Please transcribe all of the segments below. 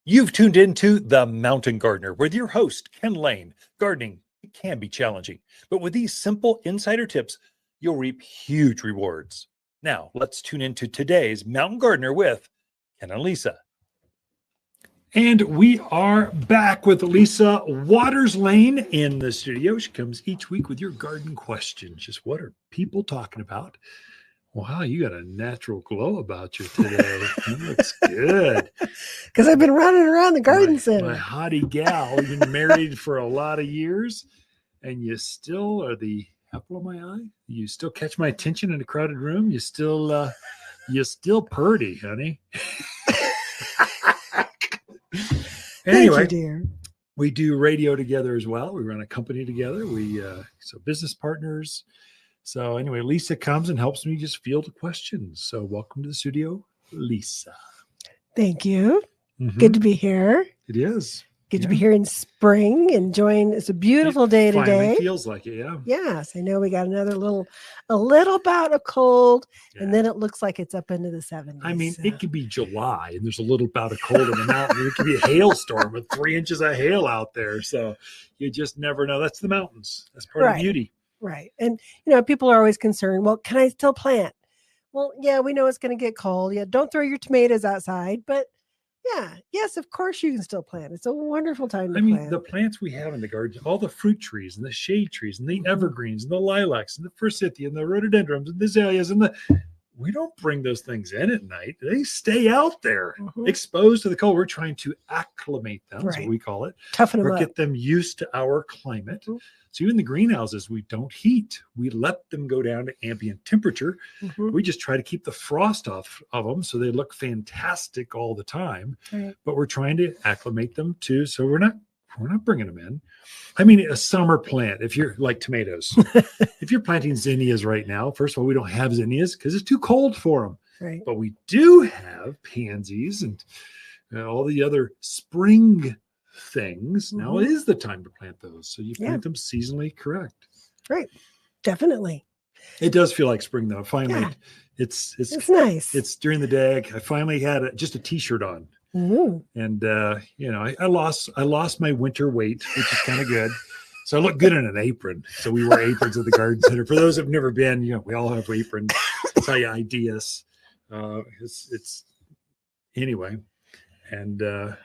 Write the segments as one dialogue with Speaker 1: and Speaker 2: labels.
Speaker 1: You've tuned into The Mountain Gardener with your host, Ken Lane. Gardening can be challenging, but with these simple insider tips, you'll reap huge rewards. Now, let's tune into today's Mountain Gardener with Ken and Lisa. And we are back with Lisa Watters-Lain in the studio. She comes each week with your garden questions. Just what are people talking about? Wow, you got a natural glow about you today. That looks good.
Speaker 2: Because I've been running around the garden center.
Speaker 1: My hottie gal, you've been married for a lot of years, and you still are the apple of my eye. You still catch my attention in a crowded room. You're still purty, honey. Anyway,
Speaker 2: Thank you, dear.
Speaker 1: We do radio together as well. We run a company together. So business partners. So anyway, Lisa comes and helps me just field the questions. So welcome to the studio, Lisa.
Speaker 2: Thank you. Mm-hmm. Good to be here.
Speaker 1: It is.
Speaker 2: Good to be here in spring, enjoying. It's a beautiful day today.
Speaker 1: It feels like it, yeah.
Speaker 2: Yes, I know we got a little bout of cold, and then it looks like it's up into the 70s.
Speaker 1: I mean, it could be July, and there's a little bout of cold in the mountain. It could be a hailstorm with 3 inches of hail out there. So you just never know. That's the mountains. That's part of the beauty.
Speaker 2: Right. And, people are always concerned, well, can I still plant? Well, yeah, we know it's going to get cold. Yeah, don't throw your tomatoes outside. But, yes, of course you can still plant. It's a wonderful time to plant.
Speaker 1: The plants we have in the garden, all the fruit trees and the shade trees and the evergreens and the lilacs and the forsythia and the rhododendrons and the azaleas we don't bring those things in at night. They stay out there, exposed to the cold. We're trying to acclimate them, that's what we call it.
Speaker 2: Toughen them up.
Speaker 1: Get them used to our climate. So even the greenhouses, we don't heat. We let them go down to ambient temperature. We just try to keep the frost off of them so they look fantastic all the time. But we're trying to acclimate them too. So we're not bringing them in. I mean, a summer plant, if you're like tomatoes, if you're planting zinnias right now, first of all, we don't have zinnias because it's too cold for them.
Speaker 2: Right.
Speaker 1: But we do have pansies and all the other spring things. Now it is the time to plant those. So you plant them seasonally correct.
Speaker 2: Right. Definitely.
Speaker 1: It does feel like spring though. Finally, it's
Speaker 2: nice.
Speaker 1: It's during the day. I finally had just a t-shirt on. And I lost my winter weight, which is kind of good. So I look good in an apron. So we wear aprons at the garden center. For those who've never been, we all have aprons. That's how you ID us. It's anyway. And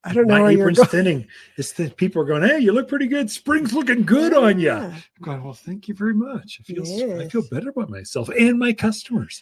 Speaker 2: I don't know
Speaker 1: my
Speaker 2: where
Speaker 1: apron's
Speaker 2: you're going.
Speaker 1: thinning. It's that people are going, hey, you look pretty good. Spring's looking good on you. I'm going, well, thank you very much. I feel better about myself and my customers.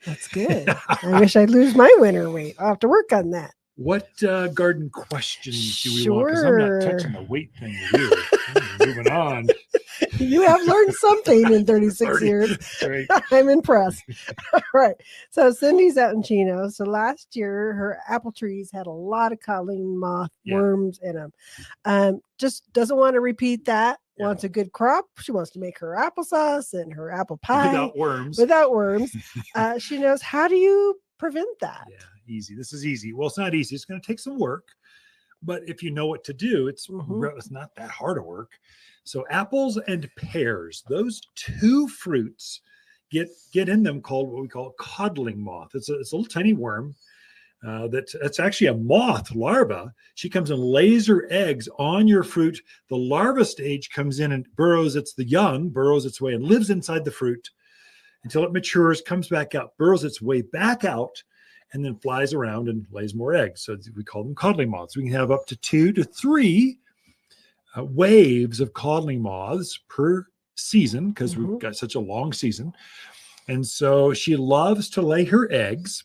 Speaker 2: That's good. I wish I'd lose my winter weight. I'll have to work on that.
Speaker 1: What garden questions do we want? Because I'm not touching the weight thing with you. Moving on.
Speaker 2: You have learned something in 36 years.
Speaker 1: Right.
Speaker 2: I'm impressed. All right. So Cindy's out in Chino. So last year, her apple trees had a lot of codling moth worms in them. Just doesn't want to repeat that. Wants a good crop. She wants to make her applesauce and her apple pie. Without worms. She knows, how do you prevent that?
Speaker 1: Yeah, easy. This is easy. Well, it's not easy. It's going to take some work. But if you know what to do, it's not that hard of work. So apples and pears, those two fruits get in them called what we call codling moth. It's a little tiny worm that's actually a moth larva. She comes and lays her eggs on your fruit. The larva stage comes in and burrows its way and lives inside the fruit until it matures, comes back out, burrows its way back out, and then flies around and lays more eggs. So we call them codling moths. We can have up to 2 to 3 waves of codling moths per season because we've got such a long season. And so she loves to lay her eggs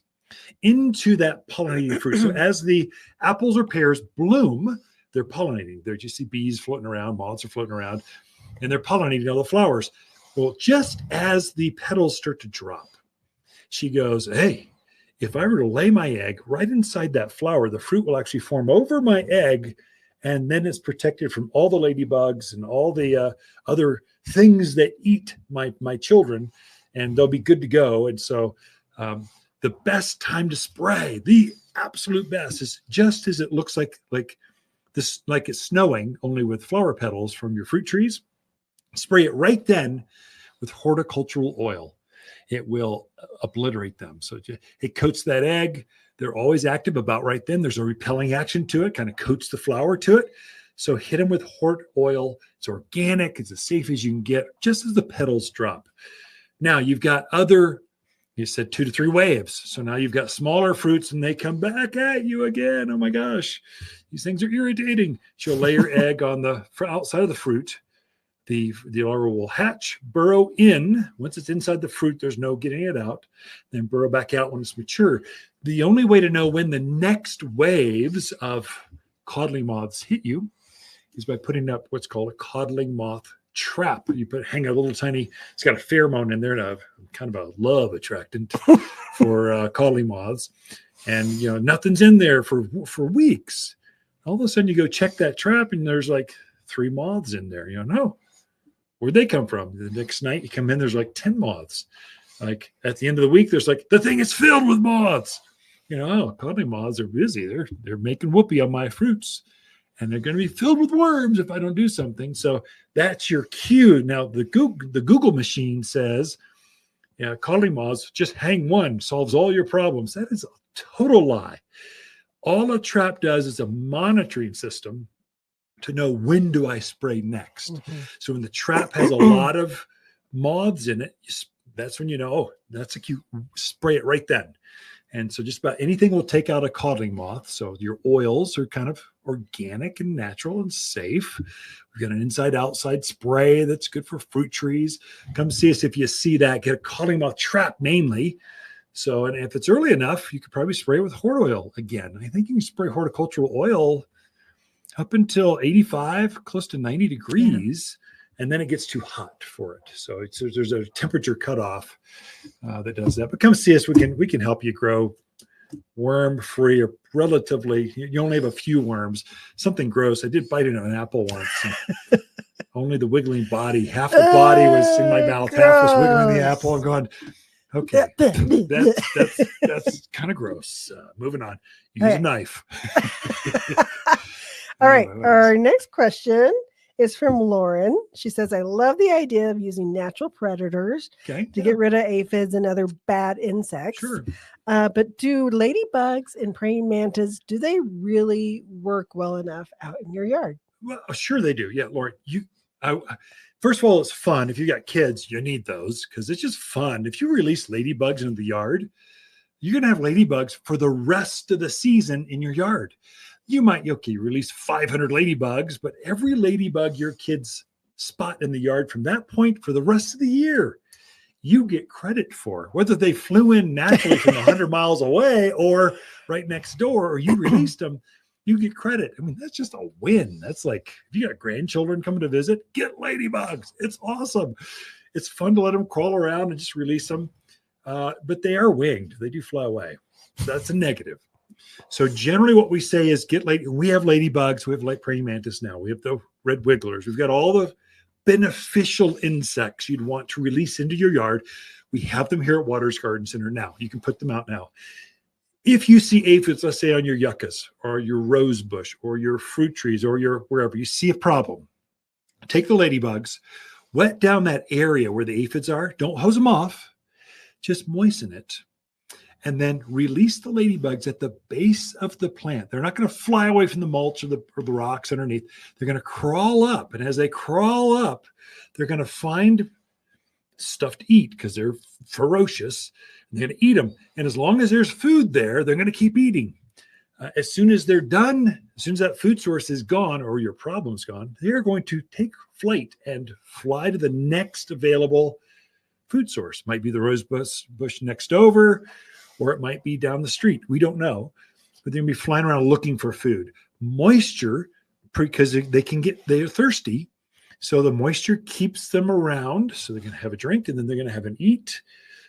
Speaker 1: into that pollinating fruit. So as the apples or pears bloom, they're pollinating. There you see bees floating around, moths are floating around, and they're pollinating all the flowers. Well, just as the petals start to drop, she goes, hey, if I were to lay my egg right inside that flower, the fruit will actually form over my egg, and then it's protected from all the ladybugs and all the other things that eat my children, and they'll be good to go. And so the best time to spray, the absolute best, is just as it looks like it's snowing, only with flower petals from your fruit trees. Spray it right then with horticultural oil. It will obliterate them. So it coats that egg. They're always active about right then. There's a repelling action to it, kind of coats the flower to it. So hit them with hort oil. It's organic. It's as safe as you can get, just as the petals drop. Now you've got you said 2 to 3 waves. So now you've got smaller fruits and they come back at you again. Oh my gosh, these things are irritating. She'll lay her egg on the outside of the fruit. The larva will hatch, burrow in. Once it's inside the fruit, there's no getting it out. Then burrow back out when it's mature. The only way to know when the next waves of codling moths hit you is by putting up what's called a codling moth trap. You hang a little tiny, it's got a pheromone in there, and kind of a love attractant for codling moths. And nothing's in there for weeks. All of a sudden you go check that trap and there's like 3 moths in there. No, where'd they come from? The next night you come in, there's like 10 moths. Like at the end of the week, there's like, the thing is filled with moths. Codling moths are busy. They're making whoopee on my fruits. And they're going to be filled with worms if I don't do something. So that's your cue. Now, the Google machine says, codling moths, just hang one, solves all your problems. That is a total lie. All a trap does is a monitoring system to know when do I spray next. Mm-hmm. So when the trap has a lot of moths in it, that's when that's a cue. Spray it right then. And so just about anything will take out a codling moth. So your oils are kind of organic and natural and safe. We've got an inside-outside spray that's good for fruit trees. Come see us if you see that. Get a codling moth trap mainly. So, and if it's early enough, you could probably spray it with hort oil again. I think you can spray horticultural oil up until 85, close to 90 degrees. And then it gets too hot for it. So there's a temperature cutoff that does that. But come see us. We can help you grow worm-free or relatively. You only have a few worms. Something gross. I did bite into an apple once. And only the wiggling body. Half the body was in my mouth. Gross. Half was wiggling the apple and going, okay, that's kind of gross. Moving on. Use a knife.
Speaker 2: All right. Our next question is from Lauren. She says, I love the idea of using natural predators to get rid of aphids and other bad insects. Sure. But do ladybugs and praying mantis, do they really work well enough out in your yard?
Speaker 1: Well, sure they do. Yeah, Lauren, first of all, it's fun. If you got kids, you need those because it's just fun. If you release ladybugs into the yard, you're going to have ladybugs for the rest of the season in your yard. You might, release 500 ladybugs, but every ladybug your kids spot in the yard from that point for the rest of the year, you get credit for. Whether they flew in naturally from 100 miles away or right next door, or you released them, you get credit. I mean, that's just a win. That's like, if you got grandchildren coming to visit, get ladybugs. It's awesome. It's fun to let them crawl around and just release them. But they are winged. They do fly away. That's a negative. So generally what we say is we have ladybugs, we have like praying mantis now, we have the red wigglers, we've got all the beneficial insects you'd want to release into your yard. We have them here at Watters Garden Center now. You can put them out now. If you see aphids, let's say on your yuccas or your rose bush or your fruit trees or your wherever you see a problem, take the ladybugs, wet down that area where the aphids are. Don't hose them off, just moisten it. And then release the ladybugs at the base of the plant. They're not going to fly away from the mulch or the rocks underneath. They're going to crawl up. And as they crawl up, they're going to find stuff to eat because they're ferocious. And they're going to eat them. And as long as there's food there, they're going to keep eating. As soon as they're done, as soon as that food source is gone or your problem's gone, they're going to take flight and fly to the next available food source. Might be the rose bush next over, or it might be down the street. We don't know, but they're going to be flying around looking for food. Moisture, because they're thirsty. So the moisture keeps them around. So they're going to have a drink and then they're going to have an eat.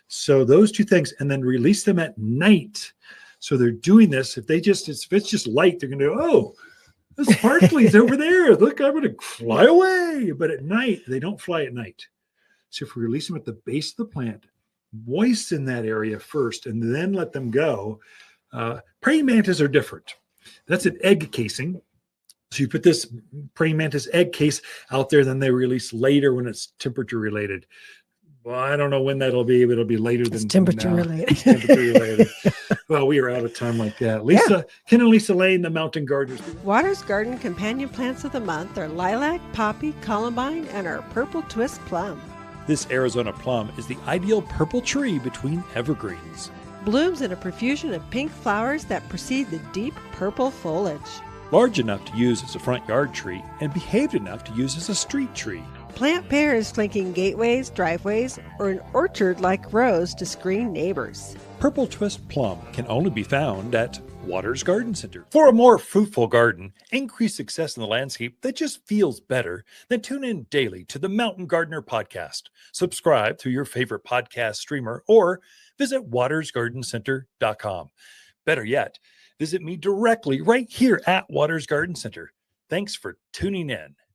Speaker 1: So those two things, and then release them at night. So they're doing this. If it's just light, they're going to go, oh, the sparkly's over there. Look, I'm going to fly away. But at night, they don't fly at night. So if we release them at the base of the plant, moisten that area first and then let them go. Praying mantis are different. That's an egg casing. So you put this praying mantis egg case out there, then they release later when it's temperature related. Well, I don't know when that'll be, but it'll be later
Speaker 2: It's
Speaker 1: than
Speaker 2: temperature
Speaker 1: now.
Speaker 2: related.
Speaker 1: It's temperature related. Well, we are out of time like that. Ken and Lisa Lane, the Mountain Gardeners.
Speaker 2: Watters Garden companion plants of the month are lilac, poppy, columbine, and our purple twist plum.
Speaker 1: This Arizona plum is the ideal purple tree between evergreens.
Speaker 2: Blooms in a profusion of pink flowers that precede the deep purple foliage.
Speaker 1: Large enough to use as a front yard tree and behaved enough to use as a street tree.
Speaker 2: Plant pairs flanking gateways, driveways, or an orchard like rows to screen neighbors.
Speaker 1: Purple twist plum can only be found at Watters Garden Center. For a more fruitful garden, increased success in the landscape that just feels better, then tune in daily to the Mountain Gardener podcast. Subscribe through your favorite podcast streamer or visit wattersgardencenter.com. Better yet, visit me directly right here at Watters Garden Center. Thanks for tuning in.